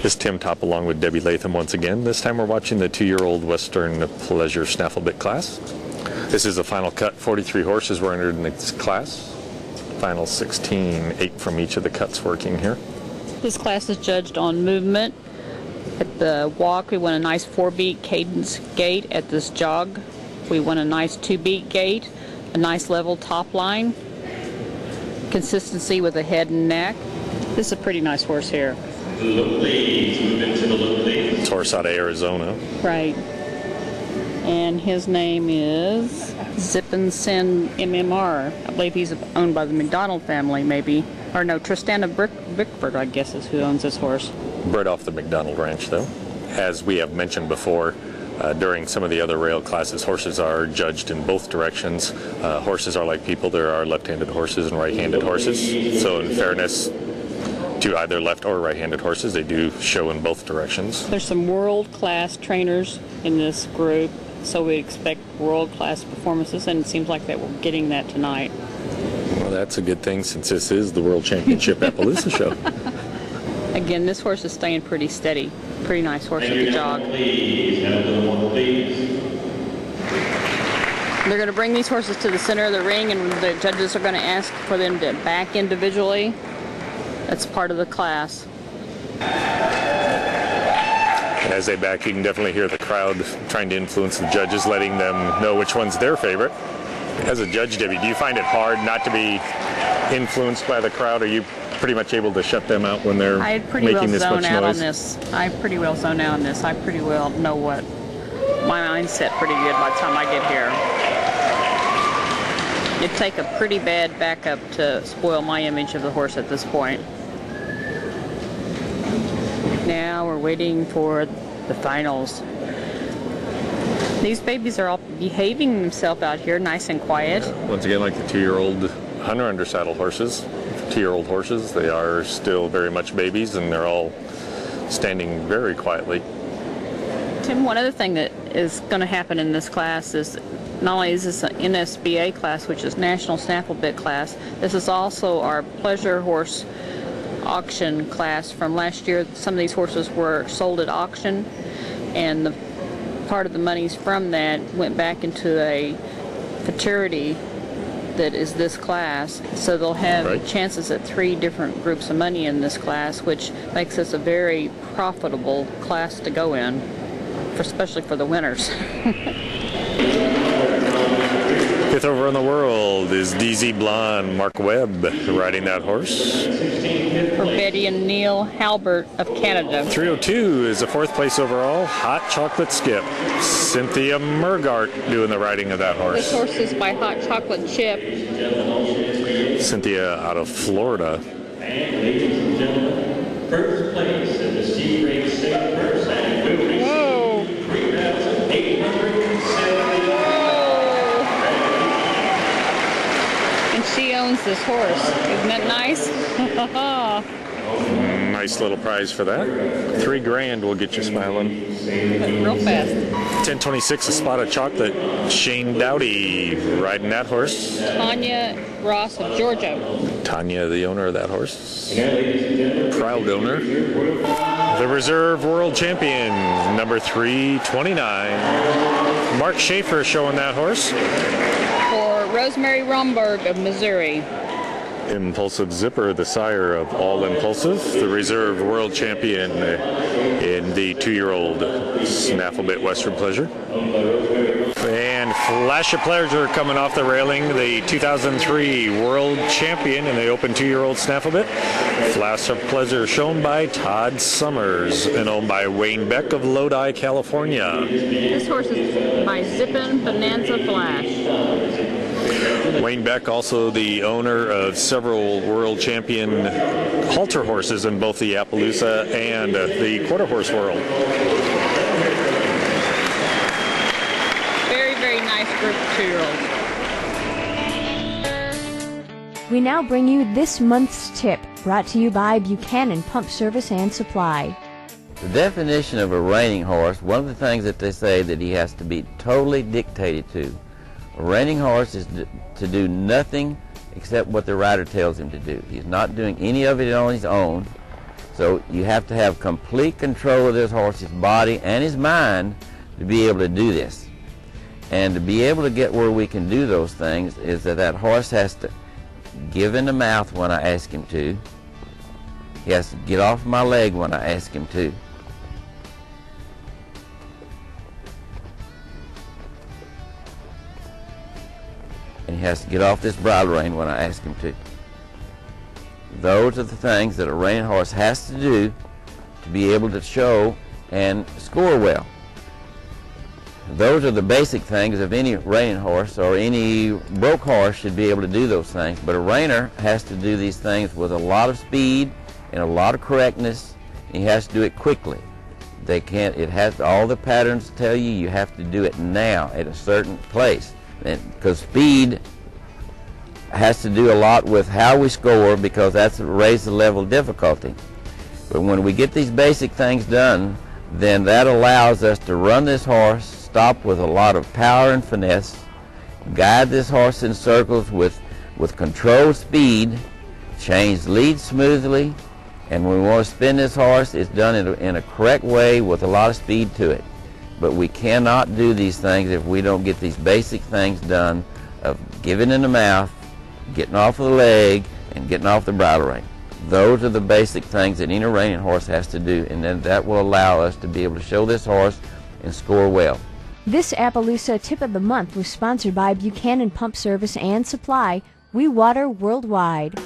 This is Tim Top along with Debbie Latham once again. This time we're watching the 2-year-old Western Pleasure Snaffle Bit class. This is the final cut. 43 horses were entered in this class. Final 16, 8 from each of the cuts working here. This class is judged on movement. At the walk, we want a nice 4-beat cadence gait. At this jog, we want a nice 2-beat gait, a nice level top line, consistency with the head and neck. This is a pretty nice horse here. It's a horse out of Arizona. Right. And his name is Zippin Sin MMR. I believe he's owned by the McDonald family, maybe. Or no, Tristana Bickford, I guess, is who owns this horse. Bred off the McDonald Ranch, though. As we have mentioned before, during some of the other rail classes, horses are judged in both directions. Horses are like people. There are left-handed horses and right-handed horses. So in fairness to either left or right-handed horses, they do show in both directions. There's some world-class trainers in this group, so we expect world-class performances, and it seems like that we're getting that tonight. Well, that's a good thing since this is the World Championship Appaloosa Show. Again, this horse is staying pretty steady. Pretty nice horse at the jog. They're going to bring these horses to the center of the ring, and the judges are going to ask for them to back individually. That's part of the class. As they back, you can definitely hear the crowd trying to influence the judges, letting them know which one's their favorite. As a judge, Debbie, do you find it hard not to be influenced by the crowd? Are you pretty much able to shut them out when they're making this much noise? I pretty well zone out on this. I pretty well know what my mindset pretty good by the time I get here. It'd take a pretty bad backup to spoil my image of the horse at this point. Now we're waiting for the finals. These babies are all behaving themselves out here, nice and quiet. Once again, like the 2-year-old hunter under saddle horses, 2-year-old horses, they are still very much babies, and they're all standing very quietly. Tim, one other thing that is going to happen in this class is not only is this an NSBA class, which is National Snaffle Bit class, this is also our pleasure horse auction class from last year. Some of these horses were sold at auction, and the part of the monies from that went back into a fraternity that is this class. So they'll have chances at 3 different groups of money in this class, which makes this a very profitable class to go in, especially for the winners. 5th over in the world is DZ Blonde, Mark Webb riding that horse. For Betty and Neil Halbert of Canada. 302 is the 4th place overall, Hot Chocolate Skip. Cynthia Mergart doing the riding of that horse. This horse is by Hot Chocolate Chip. Cynthia out of Florida. And ladies and gentlemen, first place in the C grade state first and moving. Whoa! 3,870. And she owns this horse. Isn't that nice? Nice little prize for that. $3 grand will get you smiling. Real fast. 1026, a spot of chocolate. Shane Dowdy riding that horse. Tanya Ross of Georgia. Tanya, the owner of that horse. Proud owner. The reserve world champion, number 329. Mark Schaefer showing that horse. For Rosemary Romberg of Missouri. Impulsive Zipper, the sire of All Impulsive, the reserve world champion in the 2-year-old Snaffle Bit Western Pleasure. And Flash of Pleasure coming off the railing, the 2003 world champion in the open 2-year-old Snaffle Bit. Flash of Pleasure shown by Todd Summers and owned by Wayne Beck of Lodi, California. This horse is by Zippin Bonanza Flash. Wayne Beck, also the owner of several world champion halter horses in both the Appaloosa and the quarter horse world. Very, very nice group of 2-year-olds. We now bring you this month's tip, brought to you by Buchanan Pump Service and Supply. The definition of a reining horse, one of the things that they say that he has to be totally dictated to. A reining horse is to do nothing except what the rider tells him to do. He's not doing any of it on his own. So you have to have complete control of this horse's body and his mind to be able to do this. And to be able to get where we can do those things is that that horse has to give in the mouth when I ask him to. He has to get off my leg when I ask him to. And he has to get off this bridle rein when I ask him to. Those are the things that a reining horse has to do to be able to show and score well. Those are the basic things of any reining horse, or any broke horse should be able to do those things. But a reiner has to do these things with a lot of speed and a lot of correctness, and he has to do it quickly. It has all the patterns tell you you have to do it now at a certain place. Because speed has to do a lot with how we score, because that's raise the level of difficulty. But when we get these basic things done, then that allows us to run this horse, stop with a lot of power and finesse, guide this horse in circles with controlled speed, change lead smoothly, and when we want to spin this horse, it's done in a correct way with a lot of speed to it. But we cannot do these things if we don't get these basic things done of giving in the mouth, getting off of the leg, and getting off the bridle rein. Those are the basic things that any reining horse has to do, and then that will allow us to be able to show this horse and score well. This Appaloosa Tip of the Month was sponsored by Buchanan Pump Service and Supply. We water worldwide.